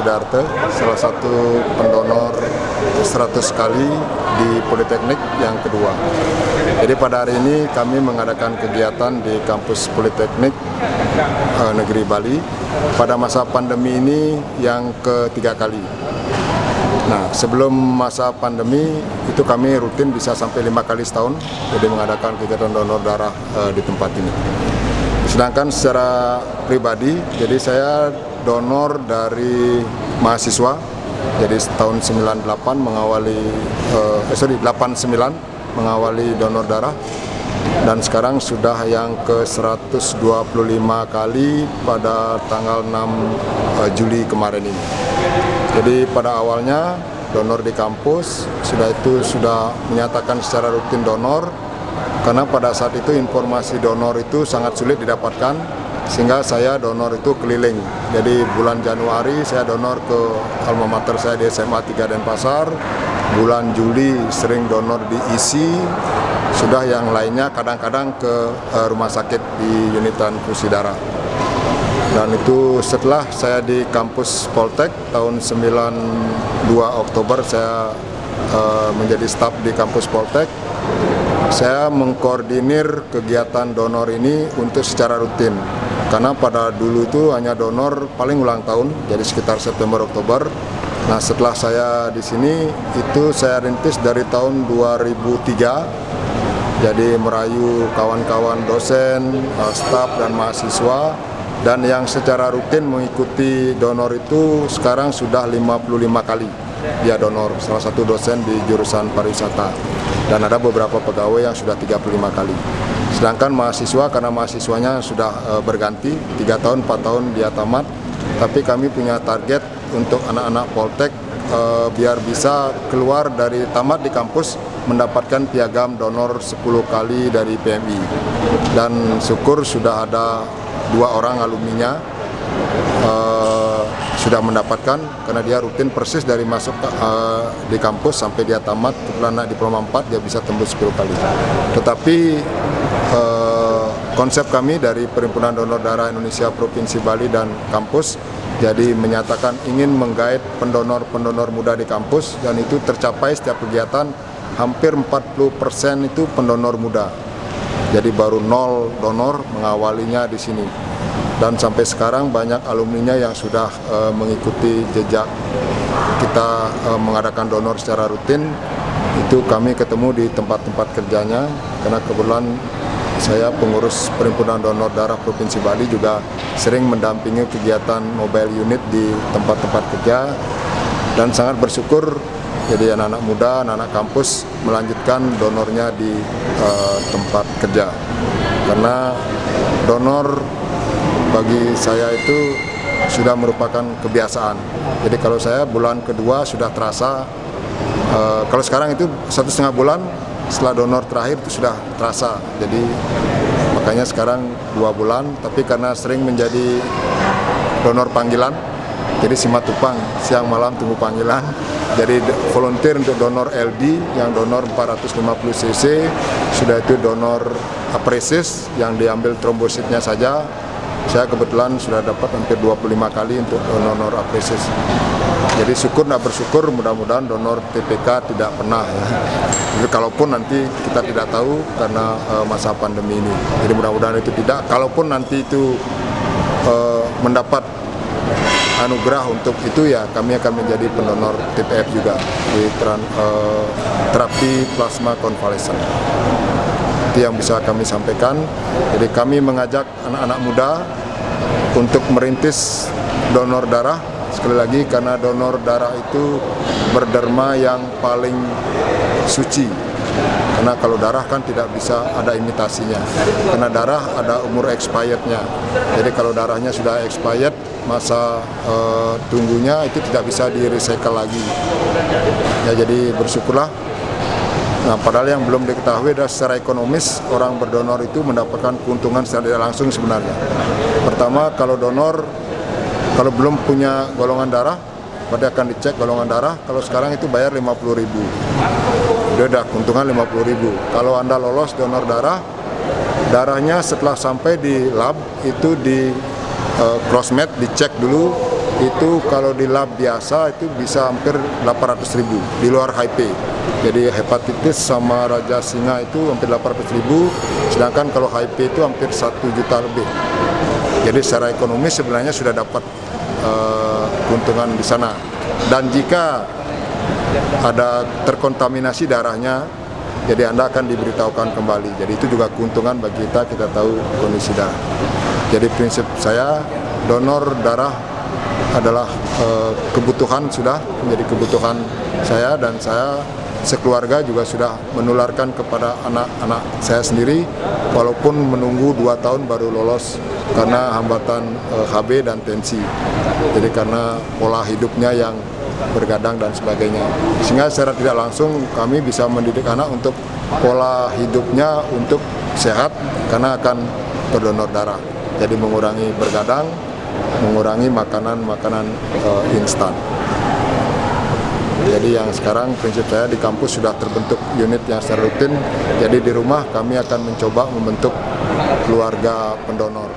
Sidarto, salah satu pendonor 100 kali di Politeknik yang kedua. Jadi pada hari ini kami mengadakan kegiatan di kampus Politeknik Negeri Bali pada masa pandemi ini yang ketiga kali. Nah, sebelum masa pandemi itu kami rutin bisa sampai 5 kali setahun, jadi mengadakan kegiatan donor darah di tempat ini. Sedangkan secara pribadi, jadi saya donor dari mahasiswa, jadi tahun 89 mengawali donor darah, dan sekarang sudah yang ke 125 kali pada tanggal 6 Juli kemarin ini. Jadi pada awalnya donor di kampus, sudah menyatakan secara rutin donor, karena pada saat itu informasi donor itu sangat sulit didapatkan, sehingga saya donor itu keliling. Jadi bulan Januari saya donor ke alma mater saya di SMA 3 Denpasar, bulan Juli sering donor di ISI, sudah yang lainnya kadang-kadang ke rumah sakit di unit transfusi darah. Dan itu setelah saya di kampus Poltek tahun 92 Oktober saya menjadi staf di kampus Poltek. Saya mengkoordinir kegiatan donor ini untuk secara rutin. Karena pada dulu itu hanya donor paling ulang tahun, jadi sekitar September Oktober. Nah, setelah saya di sini itu saya rintis dari tahun 2003. Jadi merayu kawan-kawan dosen, staf dan mahasiswa. Dan yang secara rutin mengikuti donor itu sekarang sudah 55 kali dia donor, salah satu dosen di jurusan pariwisata. Dan ada beberapa pegawai yang sudah 35 kali. Sedangkan mahasiswa, karena mahasiswanya sudah berganti, 3 tahun, 4 tahun dia tamat. Tapi kami punya target untuk anak-anak Poltek biar bisa keluar dari tamat di kampus mendapatkan piagam donor 10 kali dari PMI. Dan syukur sudah ada 2 orang alumninya sudah mendapatkan, karena dia rutin persis dari masuk di kampus sampai dia tamat, kebetulan diploma 4 dia bisa tembus 10 kali. Tetapi konsep kami dari Perhimpunan Donor Darah Indonesia Provinsi Bali dan kampus jadi menyatakan ingin menggait pendonor-pendonor muda di kampus, dan itu tercapai setiap kegiatan. Hampir 40% itu pendonor muda. Jadi baru 0 donor mengawalinya di sini. Dan sampai sekarang banyak alumninya yang sudah mengikuti jejak kita mengadakan donor secara rutin. Itu kami ketemu di tempat-tempat kerjanya, karena kebetulan saya pengurus Perhimpunan Donor Darah Provinsi Bali juga sering mendampingi kegiatan mobile unit di tempat-tempat kerja, dan sangat bersyukur jadi anak-anak muda, anak-anak kampus melanjutkan donornya di tempat kerja. Karena donor bagi saya itu sudah merupakan kebiasaan. Jadi kalau saya bulan kedua sudah terasa, kalau sekarang itu 1,5 bulan setelah donor terakhir itu sudah terasa. Jadi makanya sekarang 2 bulan, tapi karena sering menjadi donor panggilan, jadi simatupang, siang malam tunggu panggilan. Jadi volunteer untuk donor LD yang donor 450 cc, sudah itu donor apresis yang diambil trombositnya saja. Saya kebetulan sudah dapat hampir 25 kali untuk donor apresis. Jadi syukur dan bersyukur, mudah-mudahan donor TPK tidak pernah ya. Jadi kalaupun nanti kita tidak tahu karena masa pandemi ini. Jadi mudah-mudahan itu tidak. Kalaupun nanti itu mendapat anugerah untuk itu, ya kami akan menjadi pendonor TPF juga di terapi plasma konvalesen. Itu yang bisa kami sampaikan. Jadi kami mengajak anak-anak muda untuk merintis donor darah. Sekali lagi, karena donor darah itu berderma yang paling suci. Karena kalau darah kan tidak bisa ada imitasinya. Karena darah ada umur expirednya. Jadi kalau darahnya sudah expired, masa tunggunya itu tidak bisa di-recycle lagi. Ya, jadi bersyukurlah. Nah, padahal yang belum diketahui adalah secara ekonomis orang berdonor itu mendapatkan keuntungan secara tidak langsung sebenarnya. Pertama, kalau donor, kalau belum punya golongan darah, berarti akan dicek golongan darah. Kalau sekarang itu bayar 50.000. Dia udah keuntungan 50.000. Kalau Anda lolos donor darah, darahnya setelah sampai di lab itu di crossmatch, dicek dulu itu kalau di lab biasa itu bisa hampir 800.000 di luar HIV. Jadi hepatitis sama raja singa itu hampir 800.000, sedangkan kalau HIV itu hampir 1 juta lebih. Jadi secara ekonomi sebenarnya sudah dapat keuntungan di sana. Dan jika ada terkontaminasi darahnya, jadi Anda akan diberitahukan kembali. Jadi itu juga keuntungan bagi kita tahu kondisi darah. Jadi prinsip saya, donor darah adalah kebutuhan, sudah menjadi kebutuhan saya, dan saya sekeluarga juga sudah menularkan kepada anak-anak saya sendiri, walaupun menunggu 2 tahun baru lolos karena hambatan HB dan tensi. Jadi karena pola hidupnya yang bergadang dan sebagainya, sehingga secara tidak langsung kami bisa mendidik anak untuk pola hidupnya untuk sehat karena akan berdonor darah. Jadi mengurangi bergadang, mengurangi makanan instan. Jadi yang sekarang prinsip saya di kampus sudah terbentuk unit yang secara rutin. Jadi di rumah kami akan mencoba membentuk keluarga pendonor.